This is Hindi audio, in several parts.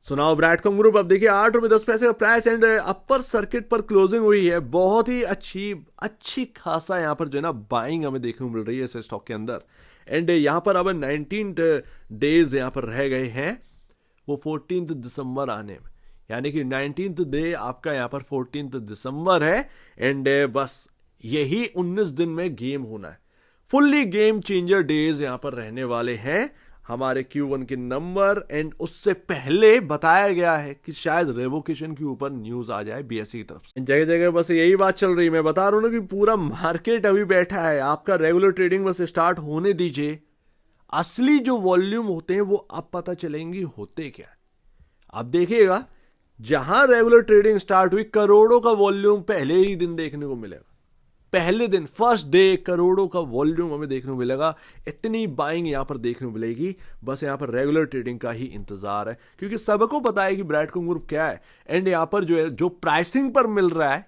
सुनाओ ब्रैडकॉम ग्रुप, अब देखिए 8 रुपये 10 पैसे का प्राइस एंड अपर सर्किट पर क्लोजिंग हुई है। बहुत ही अच्छी खासा यहाँ पर जो है ना बाइंग हमें देखने को मिल रही है इस स्टॉक के अंदर। एंड यहाँ पर अब 19 डेज यहाँ पर रह गए हैं वो 14 दिसंबर आने में, यानी कि 19th डे आपका यहाँ पर 14 दिसंबर है। एंड बस यही 19 दिन में गेम होना है। फुल्ली गेम चेंजर डेज यहाँ पर रहने वाले हैं हमारे Q1 के नंबर। एंड उससे पहले बताया गया है कि शायद रेवोकेशन के ऊपर न्यूज आ जाए BSE की तरफ से। जगह जगह बस यही बात चल रही है। मैं बता रहा हूं ना कि पूरा मार्केट अभी बैठा है, आपका रेगुलर ट्रेडिंग बस स्टार्ट होने दीजिए। असली जो वॉल्यूम होते हैं वो अब पता चलेंगी होते क्या। अब देखिएगा जहां रेगुलर ट्रेडिंग स्टार्ट हुई करोड़ों का वॉल्यूम पहले ही दिन देखने को मिलेगा। पहले दिन फर्स्ट डे करोड़ों का वॉल्यूम हमें देखने को मिलेगा। इतनी बाइंग यहां पर देखने को मिलेगी। बस यहां पर रेगुलर ट्रेडिंग का ही इंतजार है, क्योंकि सबको पता है कि ब्रैडकॉम ग्रुप क्या है। एंड यहां पर जो है जो प्राइसिंग पर मिल रहा है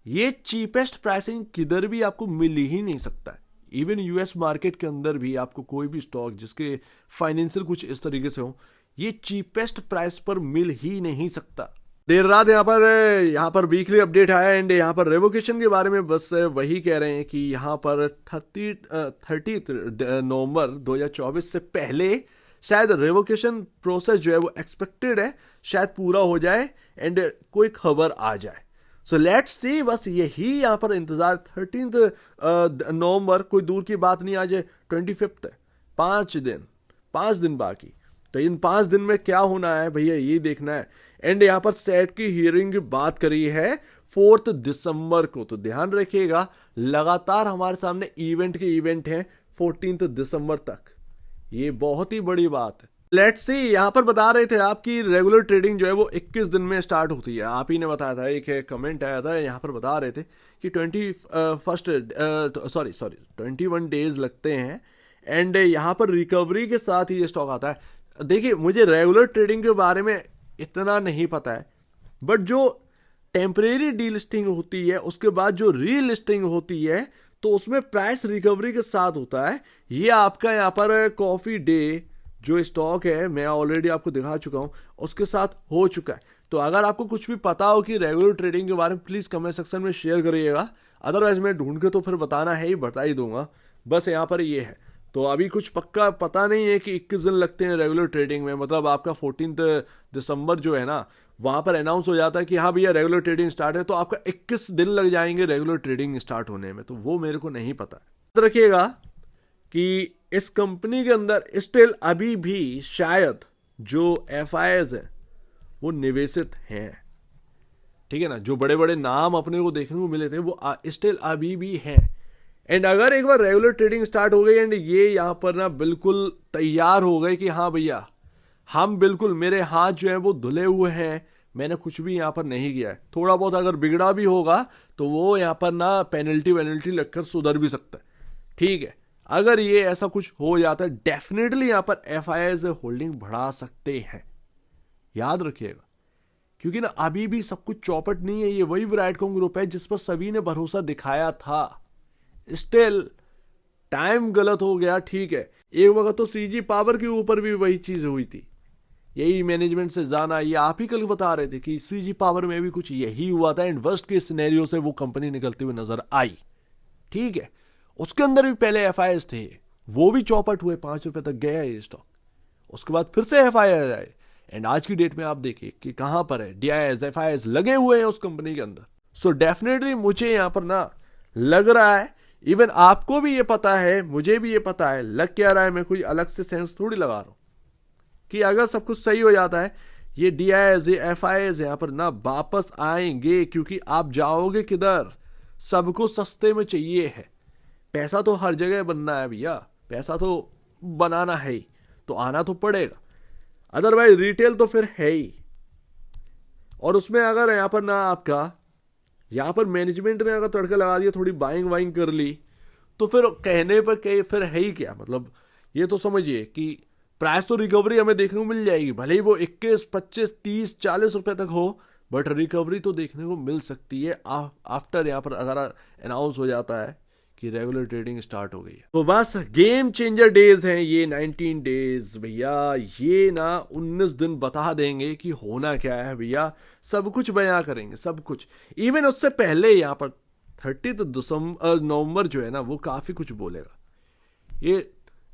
ये चीपेस्ट प्राइसिंग किधर भी आपको मिल ही नहीं सकता है। इवन यूएस मार्केट के अंदर भी आपको कोई भी स्टॉक जिसके फाइनेंशियल कुछ इस तरीके से हो ये चीपेस्ट प्राइस पर मिल ही नहीं सकता। देर रात यहाँ पर वीकली अपडेट आया एंड यहाँ पर रेवोकेशन के बारे में बस वही कह रहे हैं कि यहाँ पर 30 नवंबर 2024 से पहले शायद रेवोकेशन प्रोसेस जो है वो एक्सपेक्टेड है शायद पूरा हो जाए एंड कोई खबर आ जाए। सो लेट्स सी, बस यही यहाँ पर इंतजार। 13 नवंबर कोई दूर की बात नहीं, आज 25 है। 5 दिन बाकी, तो इन 5 दिन में क्या होना है भैया ये देखना है। एंड यहाँ पर सेट की हियरिंग की बात करी है 4 दिसंबर को, तो ध्यान रखिएगा लगातार हमारे सामने इवेंट हैं 14 दिसंबर तक। ये बहुत ही बड़ी बात है। लेट्स सी, यहाँ पर बता रहे थे आपकी रेगुलर ट्रेडिंग जो है वो 21 दिन में स्टार्ट होती है। आप ही ने बताया था, एक कमेंट आया था यहाँ पर बता रहे थे कि 21 डेज लगते हैं। एंड यहाँ पर रिकवरी के साथ ही ये स्टॉक आता है। देखिए मुझे रेगुलर ट्रेडिंग के बारे में इतना नहीं पता है, बट जो टेम्परेरी डीलिस्टिंग होती है उसके बाद जो रीलिस्टिंग होती है तो उसमें प्राइस रिकवरी के साथ होता है। ये आपका यहाँ पर कॉफी डे जो स्टॉक है मैं ऑलरेडी आपको दिखा चुका हूं, उसके साथ हो चुका है। तो अगर आपको कुछ भी पता हो कि रेगुलर ट्रेडिंग के बारे में प्लीज कमेंट सेक्शन में शेयर करिएगा। अदरवाइज मैं ढूंढ के तो फिर बताना है ही, बता ही दूंगा। बस यहाँ पर ये है। तो अभी कुछ पक्का पता नहीं है कि 21 दिन लगते हैं रेगुलर ट्रेडिंग में। मतलब आपका 14 दिसंबर जो है ना वहां पर अनाउंस हो जाता है कि हाँ भैया रेगुलर ट्रेडिंग स्टार्ट है, तो आपका 21 दिन लग जाएंगे रेगुलर ट्रेडिंग स्टार्ट होने में। तो वो मेरे को नहीं पता। याद रखिएगा कि इस कंपनी के अंदर स्टिल अभी भी शायद जो FIs है वो निवेशित हैं, ठीक है ना। जो बड़े बड़े नाम अपने को देखने को मिले थे वो स्टिल अभी भी हैं। एंड अगर एक बार रेगुलर ट्रेडिंग स्टार्ट हो गई एंड ये यहाँ पर ना बिल्कुल तैयार हो गए कि हाँ भैया हम बिल्कुल, मेरे हाथ जो है वो धुले हुए हैं, मैंने कुछ भी यहाँ पर नहीं किया है, थोड़ा बहुत अगर बिगड़ा भी होगा तो वो यहाँ पर ना पेनल्टी लगकर सुधर भी सकता है, ठीक है। अगर ये ऐसा कुछ हो जाता है डेफिनेटली यहाँ पर FIs होल्डिंग बढ़ा सकते हैं, याद रखिएगा। क्योंकि ना अभी भी सब कुछ चौपट नहीं है। ये वही ब्रैडकॉम ग्रुप है जिस पर सभी ने भरोसा दिखाया था। स्टिल टाइम गलत हो गया, ठीक है। एक वक्त तो CG पावर के ऊपर भी वही चीज हुई थी, यही मैनेजमेंट से जाना। ये आप ही कल बता रहे थे कि CG पावर में भी कुछ यही हुआ था एंड वर्स्ट के सिनेरियो से वो कंपनी निकलती हुई नजर आई, ठीक है। उसके अंदर भी पहले FIs थे, वो भी चौपट हुए, 5 रुपए तक गया ये स्टॉक। उसके बाद फिर से FIs आए एंड आज की डेट में आप देखिए कि कहां पर है। DIs FIs लगे हुए हैं उस कंपनी के अंदर। सो डेफिनेटली मुझे यहां पर ना लग रहा है, इवन आपको भी ये पता है, मुझे भी ये पता है, लग क्या रहा है, मैं कोई अलग से सेंस थोड़ी लगा रहा हूं कि अगर सब कुछ सही हो जाता है ये DIs FIs यहां पर ना वापस आएंगे। क्योंकि आप जाओगे किधर, सबको सस्ते में चाहिए है। पैसा तो हर जगह बनना है भैया, पैसा तो बनाना है ही, तो आना तो पड़ेगा। अदरवाइज रिटेल तो फिर है ही। और उसमें अगर यहां पर ना आपका यहां पर मैनेजमेंट ने अगर तड़का लगा दिया, थोड़ी बाइंग वाइंग कर ली, तो फिर कहने पर फिर है ही क्या। मतलब ये तो समझिए कि प्राइस तो रिकवरी हमें देखने को मिल जाएगी, भले ही वो 21, 25, 30, 40 रुपए तक हो, बट रिकवरी तो देखने को मिल सकती है आफ्टर यहाँ पर अगर अनाउंस हो जाता है कि रेगुलर ट्रेडिंग स्टार्ट हो गई है। तो बस गेम चेंजर डेज हैं ये 19 डेज भैया। ये ना 19 दिन बता देंगे कि होना क्या है भैया। सब कुछ बयां करेंगे, सब कुछ। इवन उससे पहले यहाँ पर 30 नवंबर जो है ना वो काफी कुछ बोलेगा।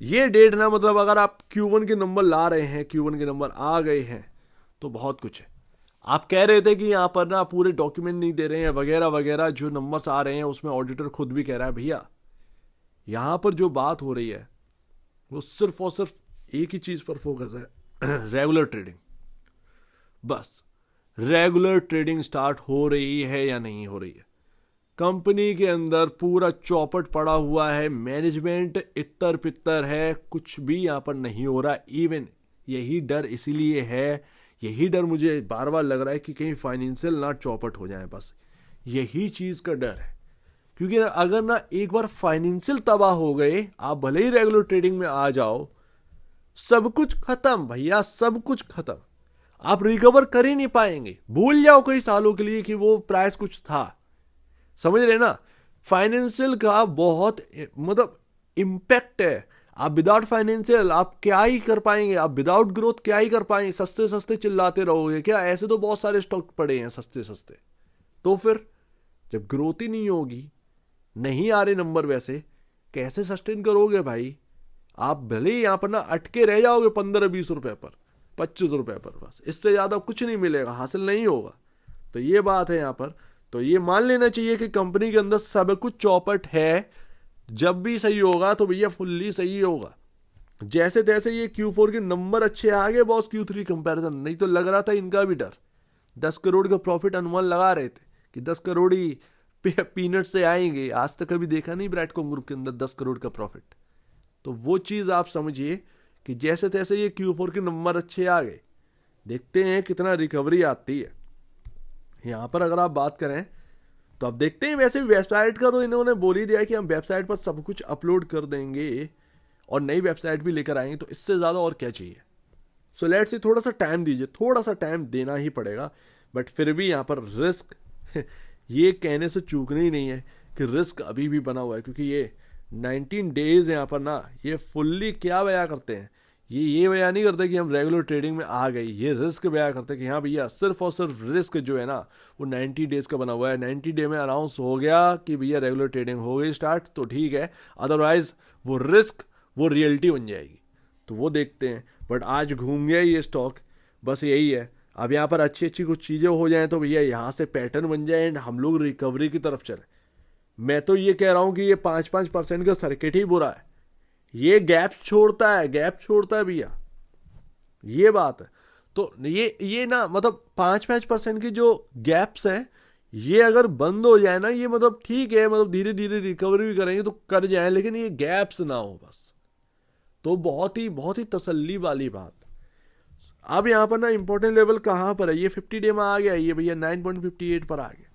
ये डेट ना मतलब अगर आप Q1 के नंबर ला रहे हैं, Q1 के नंबर आ गए हैं तो बहुत कुछ है। आप कह रहे थे कि यहाँ पर ना पूरे डॉक्यूमेंट नहीं दे रहे हैं वगैरह वगैरह, जो नंबर्स आ रहे हैं उसमें ऑडिटर खुद भी कह रहा है भैया यहाँ पर जो बात हो रही है वो सिर्फ और सिर्फ एक ही चीज पर फोकस है, रेगुलर ट्रेडिंग। बस रेगुलर ट्रेडिंग स्टार्ट हो रही है या नहीं हो रही है। कंपनी के अंदर पूरा चौपट पड़ा हुआ है, मैनेजमेंट इत्तर पित्तर है, कुछ भी यहाँ पर नहीं हो रहा। इवन यही डर इसीलिए है, यही डर मुझे बार बार लग रहा है कि कहीं फाइनेंशियल ना चौपट हो जाए। बस यही चीज का डर है, क्योंकि अगर ना एक बार फाइनेंशियल तबाह हो गए, आप भले ही रेगुलर ट्रेडिंग में आ जाओ, सब कुछ खत्म भैया, सब कुछ खत्म। आप रिकवर कर ही नहीं पाएंगे। भूल जाओ कई सालों के लिए कि वो प्राइस कुछ था। समझ रहे ना, फाइनेंशियल का बहुत मतलब इम्पैक्ट है। आप विदाउट फाइनेंशियल आप क्या ही कर पाएंगे, आप विदाउट ग्रोथ क्या ही कर पाएंगे। सस्ते सस्ते चिल्लाते रहोगे क्या? ऐसे तो बहुत सारे स्टॉक पड़े हैं सस्ते सस्ते। तो फिर जब ग्रोथ ही नहीं होगी, नहीं आ रहे नंबर, वैसे कैसे सस्टेन करोगे भाई? आप भले ही यहां पर ना अटके रह जाओगे 15-20 रुपए पर, 25 रुपए पर, बस इससे ज्यादा कुछ नहीं मिलेगा, हासिल नहीं होगा। तो ये बात है यहां पर। तो ये मान लेना चाहिए कि कंपनी के अंदर सब कुछ चौपट है। जब भी सही होगा तो भैया फुल्ली सही होगा। जैसे तैसे ये Q4 के नंबर अच्छे आ गए बॉस, Q3 कंपैरिजन। नहीं तो लग रहा था इनका भी डर। 10 करोड़ का प्रॉफिट अनुमान लगा रहे थे कि 10 करोड़ ही पीनट से आएंगे। आज तक कभी देखा नहीं ब्रैडकॉम ग्रुप के अंदर 10 करोड़ का प्रॉफिट। तो वो चीज आप समझिए कि जैसे तैसे ये Q4 के नंबर अच्छे आ गए। देखते हैं कितना रिकवरी आती है। यहां पर अगर आप बात करें तो आप देखते हैं, वैसे वेबसाइट का तो इन्होंने बोल ही दिया कि हम वेबसाइट पर सब कुछ अपलोड कर देंगे और नई वेबसाइट भी लेकर आएंगे। तो इससे ज्यादा और क्या चाहिए? सो लेट्स सी, थोड़ा सा टाइम दीजिए, थोड़ा सा टाइम देना ही पड़ेगा। बट फिर भी यहाँ पर रिस्क ये कहने से चूकना ही नहीं है कि रिस्क अभी भी बना हुआ है, क्योंकि ये 19 डेज यहाँ पर ना ये फुल्ली क्या बयां करते हैं, ये बयां नहीं करते कि हम रेगुलर ट्रेडिंग में आ गए। ये रिस्क बयां करते हैं कि हाँ भैया सिर्फ और सिर्फ रिस्क जो है ना वो 90 डेज का बना हुआ है। 90 डे में अनाउंस हो गया कि भैया रेगुलर ट्रेडिंग हो गई स्टार्ट तो ठीक है, अदरवाइज वो रिस्क वो रियलिटी बन जाएगी। तो वो देखते हैं। बट आज घूम गया ये स्टॉक, बस यही है। अब यहाँ पर अच्छी अच्छी कुछ चीज़ें हो जाएं तो भैया यहाँ से पैटर्न बन जाए एंड हम लोग रिकवरी की तरफ चले। मैं तो ये कह रहा हूँ कि ये 5-5% का सर्किट ही बुरा है। ये गैप छोड़ता है भैया, ये बात है। तो ये ना मतलब 5-5% की जो गैप्स हैं ये अगर बंद हो जाए ना, ये मतलब ठीक है, मतलब धीरे धीरे रिकवरी भी करेंगे तो कर जाए, लेकिन ये गैप्स ना हो बस। तो बहुत ही तसल्ली वाली बात। अब यहां पर ना इंपॉर्टेंट लेवल कहां पर है? ये 50 डे में आ गया, ये भैया 9.58 पर आ गया।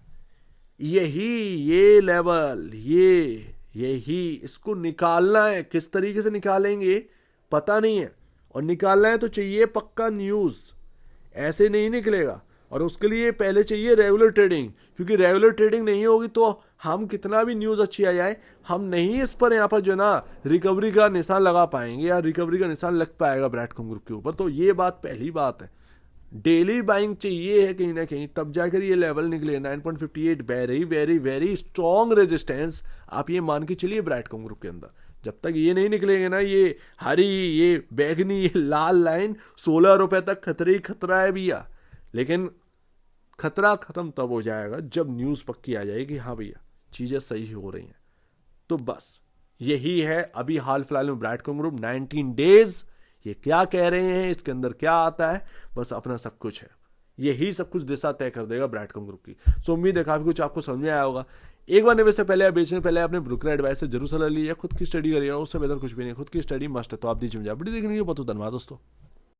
ये लेवल यही इसको निकालना है। किस तरीके से निकालेंगे पता नहीं है, और निकालना है तो चाहिए पक्का न्यूज, ऐसे नहीं निकलेगा। और उसके लिए पहले चाहिए रेगुलर ट्रेडिंग, क्योंकि रेगुलर ट्रेडिंग नहीं होगी तो हम कितना भी न्यूज अच्छी आ जाए, हम नहीं इस पर यहाँ पर जो ना रिकवरी का निशान लगा पाएंगे या रिकवरी का निशान लग पाएगा ब्रैडकॉम ग्रुप के ऊपर। तो ये बात पहली बात है। डेली बाइंग चाहिए है कहीं ना कहीं, तब जाकर ये लेवल निकले 9.58। Very very very strong resistance आप ये मान के चलिए ब्रैडकॉम ग्रुप के अंदर। जब तक ये नहीं निकलेंगे ना, ये हरी, ये बैगनी, ये लाल लाइन 16 रुपए तक खतरे ही खतरा है भैया। लेकिन खतरा खत्म तब हो जाएगा जब न्यूज पक्की आ जाएगी, हाँ भैया चीजें सही हो रही हैं। तो बस यही है अभी हाल फिलहाल में ब्रैडकॉम ग्रुप 19 डेज ये क्या कह रहे हैं, इसके अंदर क्या आता है, बस अपना सब कुछ है। यही सब कुछ दिशा तय कर देगा ब्रैडकॉम ग्रुप की। सो उम्मीद है काफी कुछ आपको समझ में आया होगा। एक बार निवेश से पहले या बेचने पहले अपने ब्रोकर एडवाइस से जरूर सलाह लीजिए। खुद की स्टडी करिएगा, उससे बेहतर कुछ भी नहीं। खुद की स्टडी मस्ट है। तो आप दीजिए मुझे वीडियो देखने के लिए बहुत धन्यवाद दोस्तों।